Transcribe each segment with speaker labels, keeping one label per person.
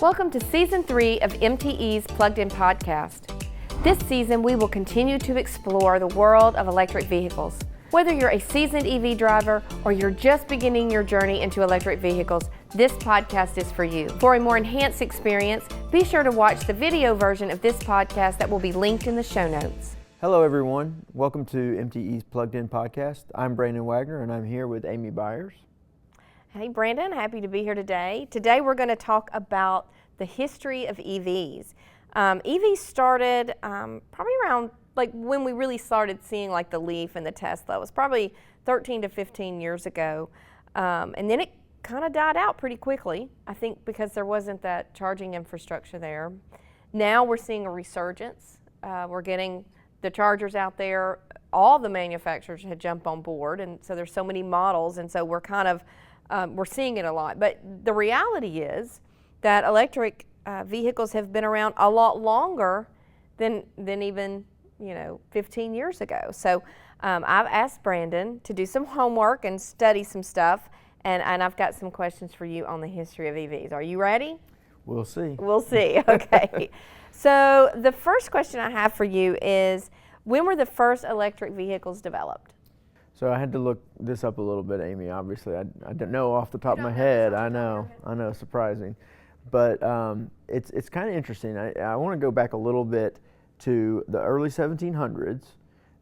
Speaker 1: Welcome to Season 3 of MTE's Plugged In Podcast. This season, we will continue to explore the world of electric vehicles. Whether you're a seasoned EV driver or you're just beginning your journey into electric vehicles, this podcast is for you. For a more enhanced experience, be sure to watch the video version of this podcast that will be linked in the show notes.
Speaker 2: Hello everyone, welcome to MTE's Plugged In Podcast. I'm Brandon Wagoner and I'm here with Amy Byers.
Speaker 1: Hey Brandon, happy to be here today. Today we're going to talk about the history of EVs. EVs started probably around like when we really started seeing like the Leaf and the Tesla. It was probably 13 to 15 years ago. And then it kind of died out pretty quickly, I think because there wasn't that charging infrastructure there. Now we're seeing a resurgence. We're getting the chargers out there. All the manufacturers had jumped on board, and so there's so many models, and so we're kind of we're seeing it a lot. But the reality is that electric vehicles have been around a lot longer than even 15 years ago. So I've asked Brandon to do some homework and study some stuff, and I've got some questions for you on the history of EVs. Are you ready?
Speaker 2: We'll see.
Speaker 1: We'll see, okay. So the first question I have for you is, when were the first electric vehicles developed?
Speaker 2: So I had to look this up a little bit, Amy. Obviously, I don't know off the top of my head. I know, surprising. But it's kind of interesting. I want to go back a little bit to the early 1700s.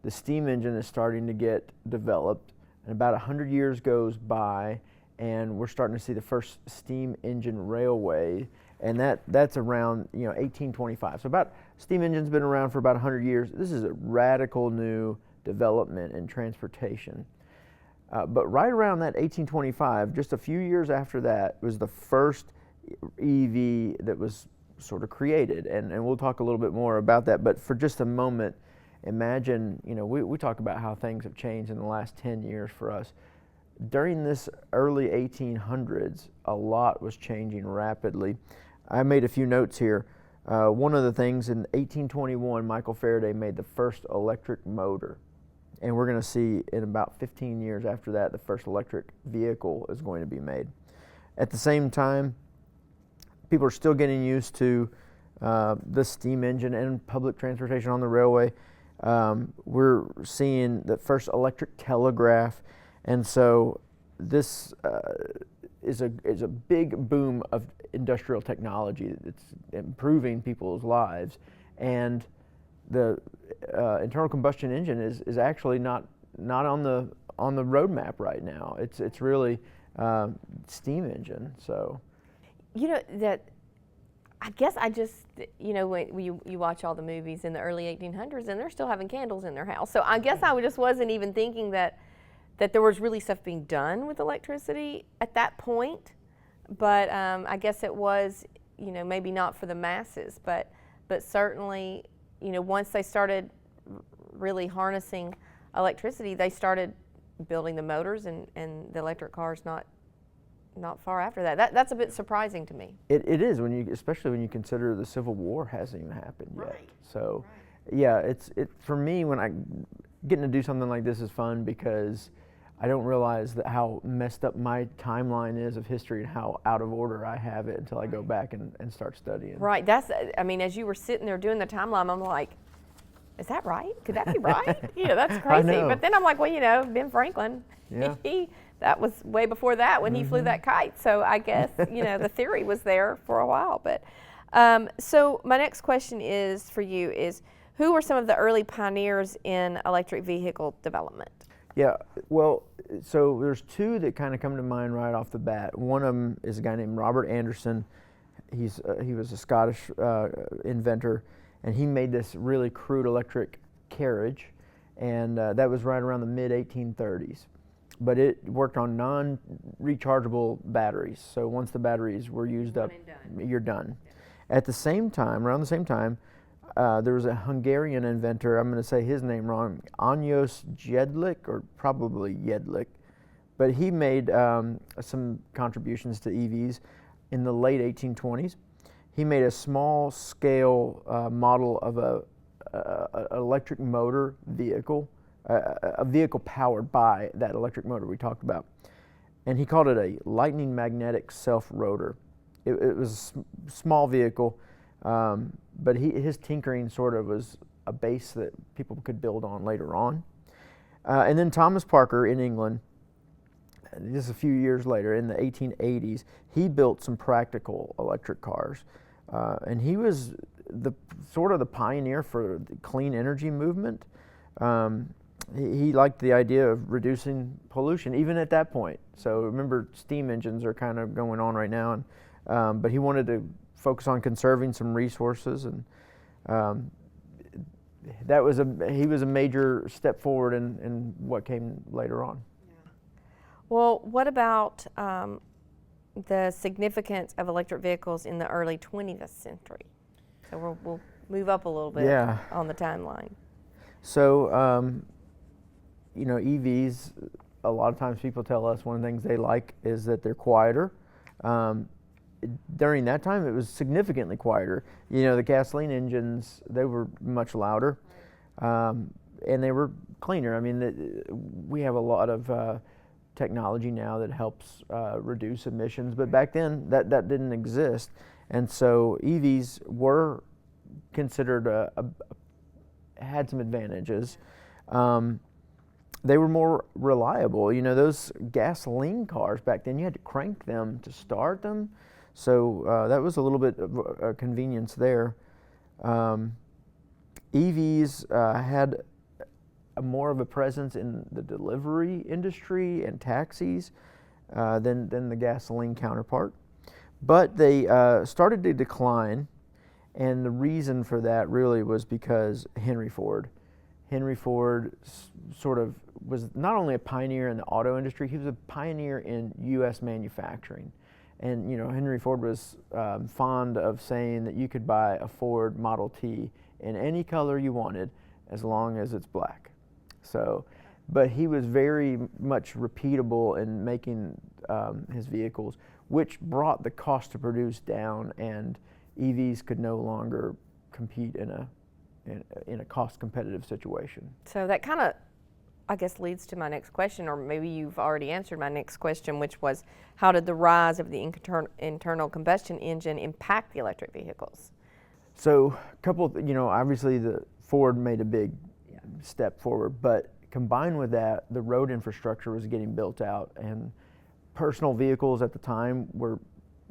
Speaker 2: The steam engine is starting to get developed, and about 100 years goes by, and we're starting to see the first steam engine railway, and that's around 1825. So steam engine's been around for about 100 years. This is a radical new development in transportation. But right around that 1825, just a few years after that, was the first EV that was sort of created, and we'll talk a little bit more about that. But for just a moment, imagine, we talk about how things have changed in the last 10 years for us. During this early 1800s, a lot was changing rapidly. I made a few notes here. One of the things in 1821, Michael Faraday made the first electric motor. And we're going to see in about 15 years after that, the first electric vehicle is going to be made. At the same time, people are still getting used to the steam engine and public transportation on the railway. We're seeing the first electric telegraph. And so this is a big boom of industrial technology that's improving people's lives. And the internal combustion engine is actually not on the roadmap right now. It's really steam engine. So
Speaker 1: that I guess I just when you watch all the movies in the early 1800s and they're still having candles in their house. So I guess I just wasn't even thinking that there was really stuff being done with electricity at that point. But I guess it was maybe not for the masses, but certainly once they started really harnessing electricity, they started building the motors, and the electric cars not far after that. That's a bit surprising to me.
Speaker 2: It is, especially when you consider the Civil War hasn't even happened yet.
Speaker 1: Right.
Speaker 2: So yeah, it for me, when getting to do something like this is fun, because I don't realize that how messed up my timeline is of history and how out of order I have it until I go back and start studying.
Speaker 1: Right. As you were sitting there doing the timeline, I'm like, is that right? Could that be right? That's crazy. But then I'm like, well, Ben Franklin, that was way before that when he flew that kite. So I guess, the theory was there for a while. But so my next question is for you is, who were some of the early pioneers in electric vehicle development?
Speaker 2: Yeah, well, so there's two that kind of come to mind right off the bat. One of them is a guy named Robert Anderson. He was a Scottish inventor, and he made this really crude electric carriage, and that was right around the mid-1830s. But it worked on non-rechargeable batteries, so once the batteries were used up, you're done. Yeah. At the same time, around the same time, there was a Hungarian inventor, I'm going to say his name wrong, Ányos Jedlik, or probably Jedlik, but he made some contributions to EVs in the late 1820s. He made a small-scale model of an electric motor vehicle, a vehicle powered by that electric motor we talked about. And he called it a lightning magnetic self-rotor. it was a small vehicle, but his tinkering sort of was a base that people could build on later on. And then Thomas Parker in England, just a few years later, in the 1880s, he built some practical electric cars. And he was the pioneer for the clean energy movement. He liked the idea of reducing pollution, even at that point. So remember, steam engines are kind of going on right now, and, but he wanted to focus on conserving some resources, and he was a major step forward in what came later on.
Speaker 1: Yeah. Well, what about the significance of electric vehicles in the early 20th century? So we'll move up a little bit on the timeline.
Speaker 2: So, EVs, a lot of times people tell us one of the things they like is that they're quieter. During that time, it was significantly quieter. The gasoline engines, they were much louder, and they were cleaner. I mean, we have a lot of technology now that helps reduce emissions, but back then that didn't exist. And so EVs were considered had some advantages. They were more reliable. Those gasoline cars back then, you had to crank them to start them. So that was a little bit of a convenience there. EVs had more of a presence in the delivery industry and taxis than the gasoline counterpart. But they started to decline, and the reason for that really was because Henry Ford sort of was not only a pioneer in the auto industry, he was a pioneer in U.S. manufacturing. And Henry Ford was fond of saying that you could buy a Ford Model T in any color you wanted as long as it's black. So, but he was very much repeatable in making his vehicles, which brought the cost to produce down, and EVs could no longer compete in a cost competitive situation.
Speaker 1: So that kind of, I guess, leads to my next question, or maybe you've already answered my next question, which was, how did the rise of the internal combustion engine impact the electric vehicles?
Speaker 2: So obviously the Ford made a big step forward, but combined with that, the road infrastructure was getting built out, and personal vehicles at the time were,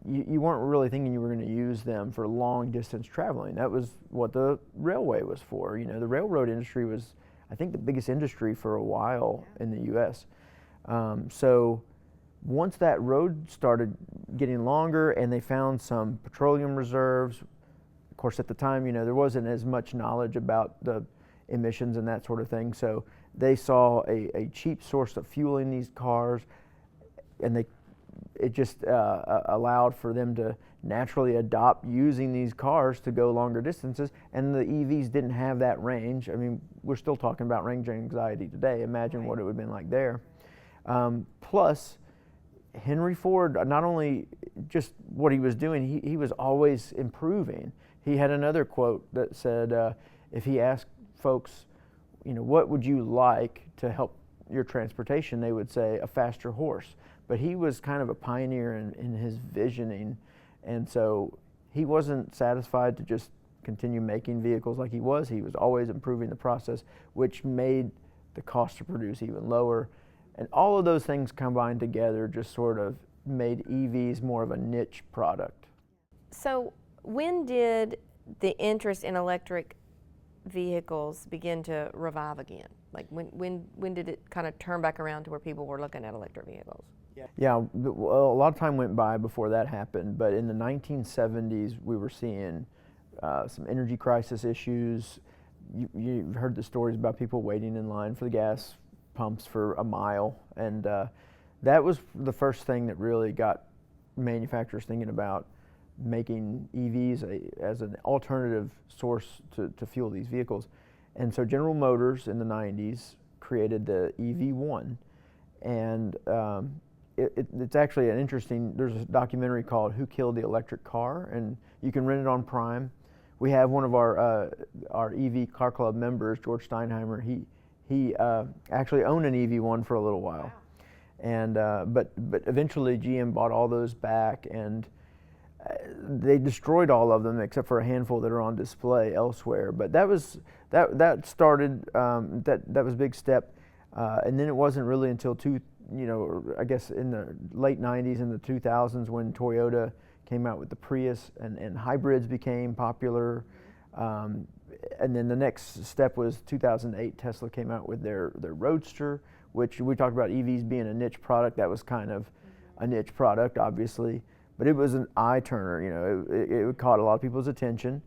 Speaker 2: you weren't really thinking you were going to use them for long distance traveling. That was what the railway was for. The railroad industry was, I think, the biggest industry for a while in the U.S. So once that road started getting longer and they found some petroleum reserves, of course at the time, there wasn't as much knowledge about the emissions and that sort of thing. So they saw a cheap source of fueling these cars, and it just allowed for them to naturally adopt using these cars to go longer distances, and the EVs didn't have that range. I mean, we're still talking about range anxiety today. Imagine what it would have been like there. Plus, Henry Ford, not only just what he was doing, he was always improving. He had another quote that said, if he asked folks, what would you like to help your transportation, they would say a faster horse. But he was kind of a pioneer in his visioning, and so he wasn't satisfied to just continue making vehicles like he was. He was always improving the process, which made the cost to produce even lower. And all of those things combined together just sort of made EVs more of a niche product.
Speaker 1: So when did the interest in electric vehicles begin to revive again? Like when did it kind of turn back around to where people were looking at electric vehicles?
Speaker 2: Yeah, well, a lot of time went by before that happened, but in the 1970s we were seeing some energy crisis issues. You've heard the stories about people waiting in line for the gas pumps for a mile, and that was the first thing that really got manufacturers thinking about making EVs as an alternative source to fuel these vehicles. And so General Motors in the 90s created the EV1, and it's actually an interesting, there's a documentary called Who Killed the Electric Car, and you can rent it on Prime. We have one of our EV Car Club members, George Steinheimer, he actually owned an EV1 for a little while. Wow. And but eventually GM bought all those back, and they destroyed all of them except for a handful that are on display elsewhere. But that started that was a big step, and then it wasn't really until I guess in the late 90s and the 2000s when Toyota came out with the Prius and hybrids became popular. And then the next step was 2008, Tesla came out with their Roadster, which we talked about EVs being a niche product. That was kind of a niche product, obviously, but it was an eye turner. It caught a lot of people's attention.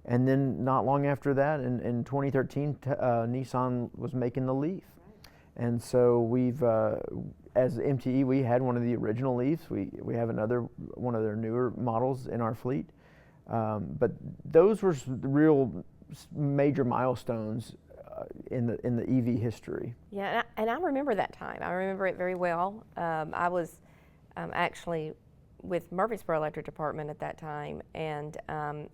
Speaker 2: And then not long after that, in 2013, Nissan was making the Leaf. And so we've, as MTE, we had one of the original Leafs. We have another one of their newer models in our fleet. But those were the real major milestones in the EV history.
Speaker 1: Yeah, and I remember that time. I remember it very well. I was actually with Murfreesboro Electric Department at that time, and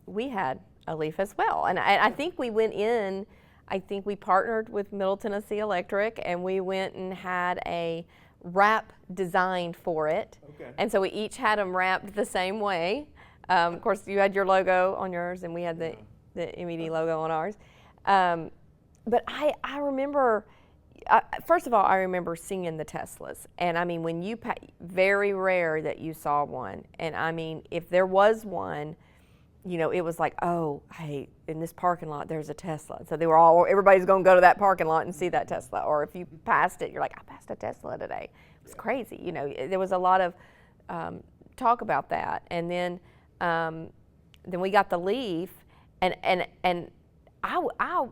Speaker 1: we had a Leaf as well. And I think we went in. I think we partnered with Middle Tennessee Electric, and we went and had a wrap designed for it. Okay. And so we each had them wrapped the same way. Of course, you had your logo on yours, and we had the MED logo on ours. But I remember, first of all, I remember seeing the Teslas. And I mean, when very rare that you saw one. And I mean, if there was one, it was like, oh, hey, in this parking lot, there's a Tesla. So everybody's going to go to that parking lot and see that Tesla. Or if you passed it, you're like, I passed a Tesla today. It was crazy. There was a lot of talk about that. And then we got the Leaf, and I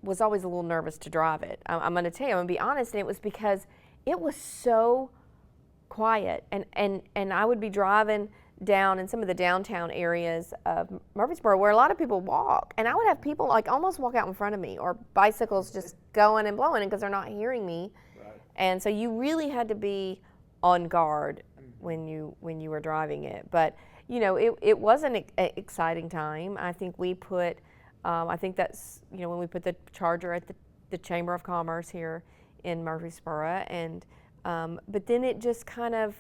Speaker 1: was always a little nervous to drive it. I'm going to tell you, I'm going to be honest, and it was because it was so quiet. And I would be driving down in some of the downtown areas of Murfreesboro where a lot of people walk, and I would have people like almost walk out in front of me, or bicycles just going and blowing because they're not hearing me. Right. And so you really had to be on guard when you were driving it. But it was an exciting time. I think we put I think that's when we put the charger at the Chamber of Commerce here in Murfreesboro, and but then it just kind of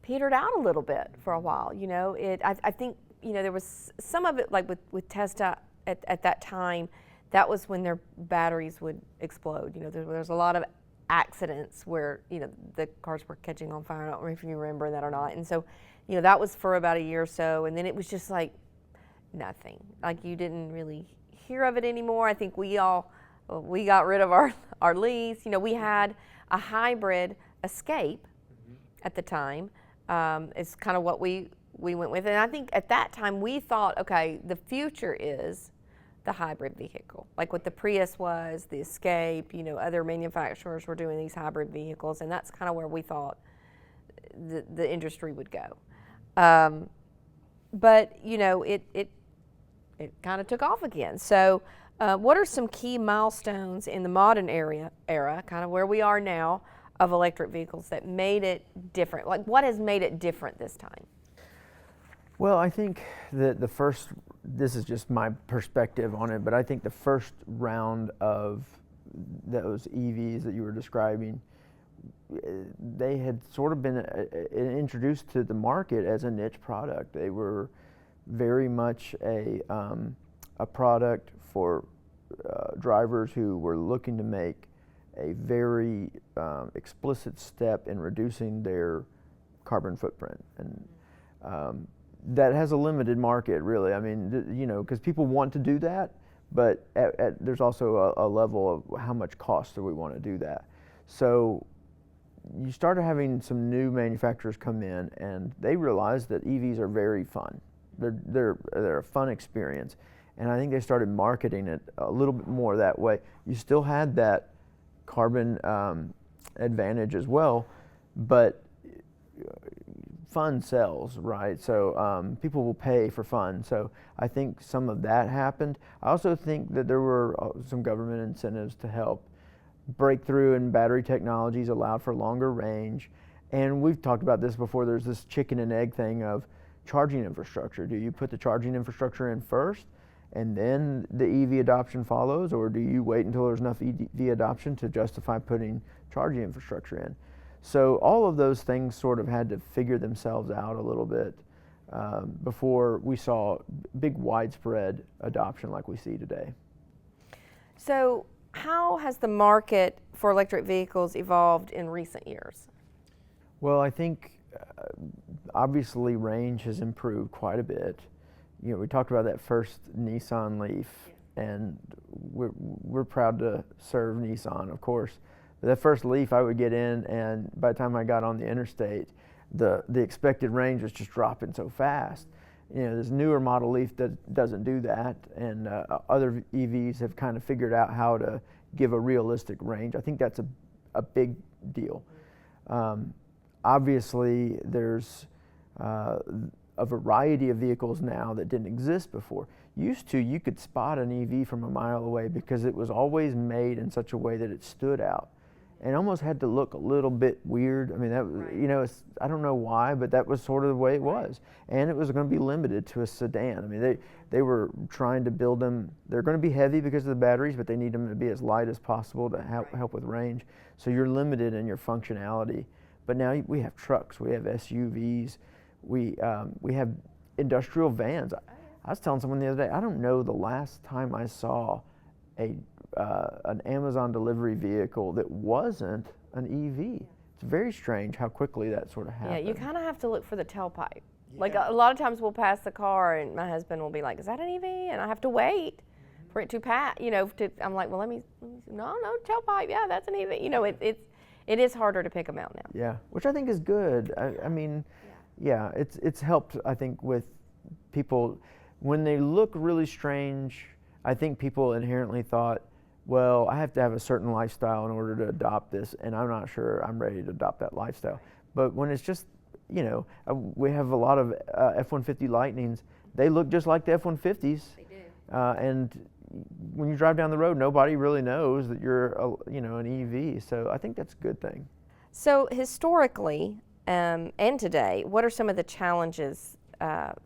Speaker 1: petered out a little bit for a while. I think there was some of it like with Tesla at that time. That was when their batteries would explode. There was a lot of accidents where the cars were catching on fire. I don't know if you remember that or not. And so that was for about a year or so, and then it was just like nothing. Like you didn't really hear of it anymore. I think we got rid of our Leafs. We had a hybrid Escape at the time. It's kind of what we went with. And I think at that time we thought, okay, the future is the hybrid vehicle. Like what the Prius was, the Escape, other manufacturers were doing these hybrid vehicles, and that's kind of where we thought the industry would go. But it kind of took off again. So what are some key milestones in the modern era, kind of where we are now, of electric vehicles that made it different? Like what has made it different this time?
Speaker 2: Well, I think that this is just my perspective on it, but I think the first round of those EVs that you were describing, they had sort of been introduced to the market as a niche product. They were very much a product for drivers who were looking to make a very explicit step in reducing their carbon footprint, and that has a limited market, really. I mean, because people want to do that, but there's also a level of how much cost do we want to do that. So you started having some new manufacturers come in, and they realized that EVs are very fun. They're a fun experience, and I think they started marketing it a little bit more that way. You still had that carbon advantage as well, but fun sells, right? So people will pay for fun. So I think some of that happened. I also think that there were some government incentives to help break through in battery technologies, allowed for longer range. And we've talked about this before. There's this chicken and egg thing of charging infrastructure. Do you put the charging infrastructure in first and then the EV adoption follows, or do you wait until there's enough EV adoption to justify putting charging infrastructure in? So all of those things sort of had to figure themselves out a little bit. before we saw big widespread adoption like we see today.
Speaker 1: So how has the market for electric vehicles evolved in recent years?
Speaker 2: Well, I think obviously range has improved quite a bit. You know, we talked about that first Nissan Leaf, and we're proud to serve Nissan, of course. But that first Leaf, I would get in, and by the time I got on the interstate, the expected range was just dropping so fast. You know, this newer model Leaf that doesn't do that, and other EVs have kind of figured out how to give a realistic range. I think that's a big deal. Obviously, there's a variety of vehicles now that didn't exist before. Used to, you could spot an EV from a mile away because it was always made in such a way that it stood out and almost had to look a little bit weird. I mean, that, you know, I don't know why, but that was sort of the way it was. And it was going to be limited to a sedan. I mean, they were trying to build them. They're going to be heavy because of the batteries, but they need them to be as light as possible to help with range. So you're limited in your functionality. But now we have trucks, we have SUVs, we have industrial vans. I was telling someone the other day, I don't know the last time I saw an Amazon delivery vehicle that wasn't an EV. It's very strange how quickly that sort of happened.
Speaker 1: Yeah, you kind of have to look for the tailpipe. Yeah. Like a lot of times we'll pass the car and my husband will be like, "Is that an EV?" And I have to wait for it to pass. You know, I'm like, "Well, let me no tailpipe. Yeah, that's an EV." You know, it is harder to pick them out now.
Speaker 2: Yeah, which I think is good. I mean, yeah, it's helped, I think, with people. When they look really strange, I think people inherently thought, well, I have to have a certain lifestyle in order to adopt this, and I'm not sure I'm ready to adopt that lifestyle. But when it's just, you know, we have a lot of F-150 Lightnings. They look just like the F-150s.
Speaker 1: They do.
Speaker 2: And when you drive down the road, nobody really knows that you're, an EV. So I think that's a good thing.
Speaker 1: So historically and today, what are some of the challenges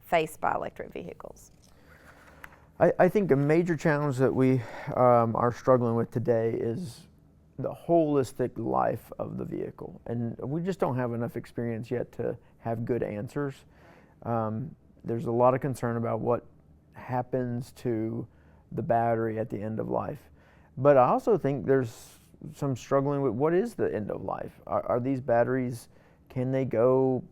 Speaker 1: faced by electric vehicles?
Speaker 2: I think a major challenge that we are struggling with today is the holistic life of the vehicle. And we just don't have enough experience yet to have good answers. There's a lot of concern about what happens to the battery at the end of life. But I also think there's some struggling with what is the end of life. Are these batteries, can they go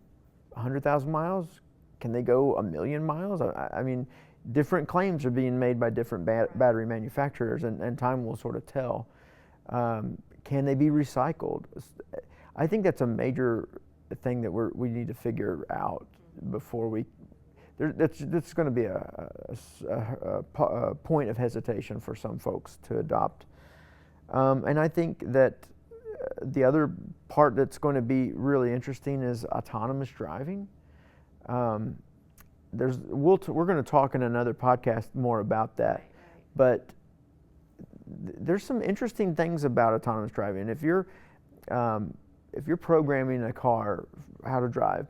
Speaker 2: 100,000 miles? Can they go 1,000,000 miles? I mean, different claims are being made by different battery manufacturers, and time will sort of tell. Can they be recycled? I think that's a major thing that we need to figure out before we. That's going to be a point of hesitation for some folks to adopt. And I think that the other part that's going to be really interesting is autonomous driving. We're going to talk in another podcast more about that, but there's some interesting things about autonomous driving. If you're programming a car how to drive,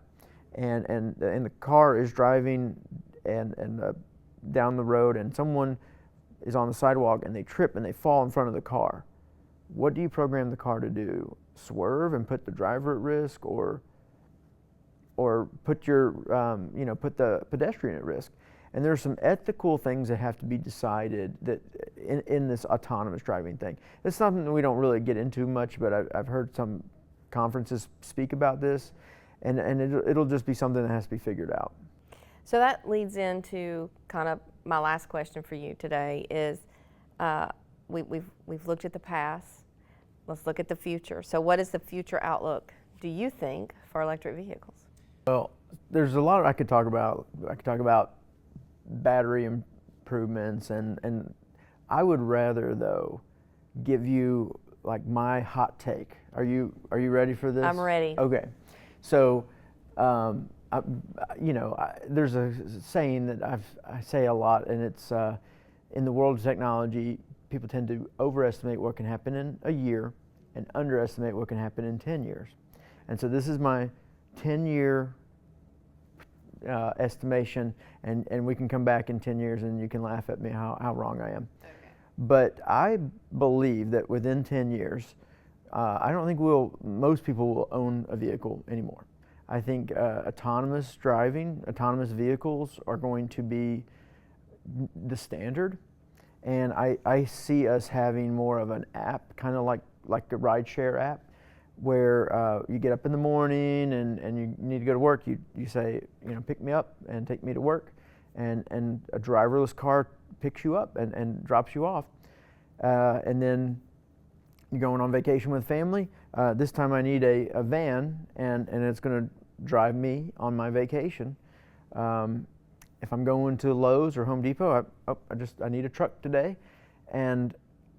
Speaker 2: and the car is driving and down the road, and someone is on the sidewalk and they trip and they fall in front of the car, what do you program the car to do? Swerve and put the driver at risk, or put put the pedestrian at risk? And there's some ethical things that have to be decided that in this autonomous driving thing. It's something that we don't really get into much, but I've heard some conferences speak about this, and it'll just be something that has to be figured out.
Speaker 1: So that leads into kind of my last question for you today is, we've looked at the past, let's look at the future. So what is the future outlook, do you think, for electric vehicles?
Speaker 2: Well, there's a lot I could talk about. I could talk about battery improvements, and I would rather, though, give you like my hot take. Are you ready for this?
Speaker 1: I'm ready.
Speaker 2: Okay. So, there's a saying that I say a lot, and it's in the world of technology, people tend to overestimate what can happen in a year and underestimate what can happen in 10 years. And so this is my 10-year estimation, and we can come back in 10 years and you can laugh at me how wrong I am. Okay. But I believe that within 10 years, I don't think most people will own a vehicle anymore. I think autonomous driving, autonomous vehicles are going to be the standard. And I see us having more of an app, kind of like the rideshare app, where you get up in the morning and you need to go to work. You say, pick me up and take me to work. And a driverless car picks you up and drops you off. And then you're going on vacation with family. This time I need a van, and it's going to drive me on my vacation. If I'm going to Lowe's or Home Depot, I need a truck today. And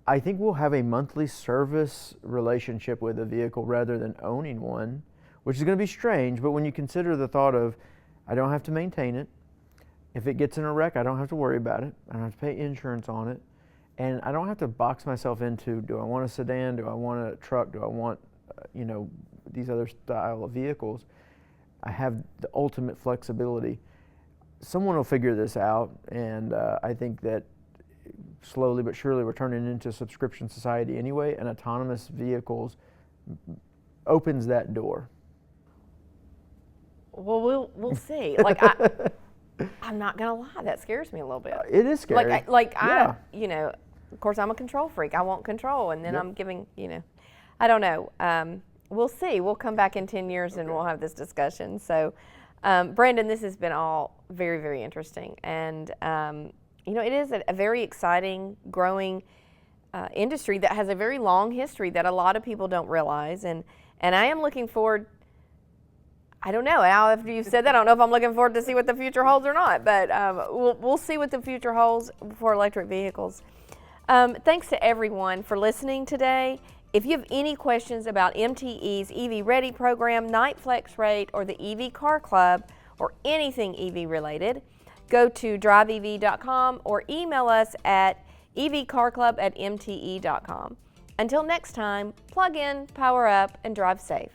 Speaker 2: I think we'll have a monthly service relationship with a vehicle rather than owning one, which is going to be strange, but when you consider the thought of, I don't have to maintain it. If it gets in a wreck, I don't have to worry about it. I don't have to pay insurance on it. And I don't have to box myself into, do I want a sedan? Do I want a truck? Do I want, these other style of vehicles? I have the ultimate flexibility. Someone will figure this out, and I think that slowly but surely we're turning into a subscription society anyway, and autonomous vehicles opens that door.
Speaker 1: Well, we'll see. I'm not gonna lie, that scares me a little bit.
Speaker 2: It is scary.
Speaker 1: Of course, I'm a control freak. I want control, and then I'm giving, I don't know. We'll see. We'll come back in 10 years and we'll have this discussion. So, Brandon, this has been all very, very interesting, and it is a very exciting, growing industry that has a very long history that a lot of people don't realize, and I am looking forward. I don't know. Now, after you've said that, I don't know if I'm looking forward to see what the future holds or not, but we'll see what the future holds for electric vehicles. Thanks to everyone for listening today. If you have any questions about MTE's EV Ready program, Night Flex Rate, or the EV Car Club, or anything EV related, go to driveev.com or email us at evcarclub@mte.com. Until next time, plug in, power up, and drive safe.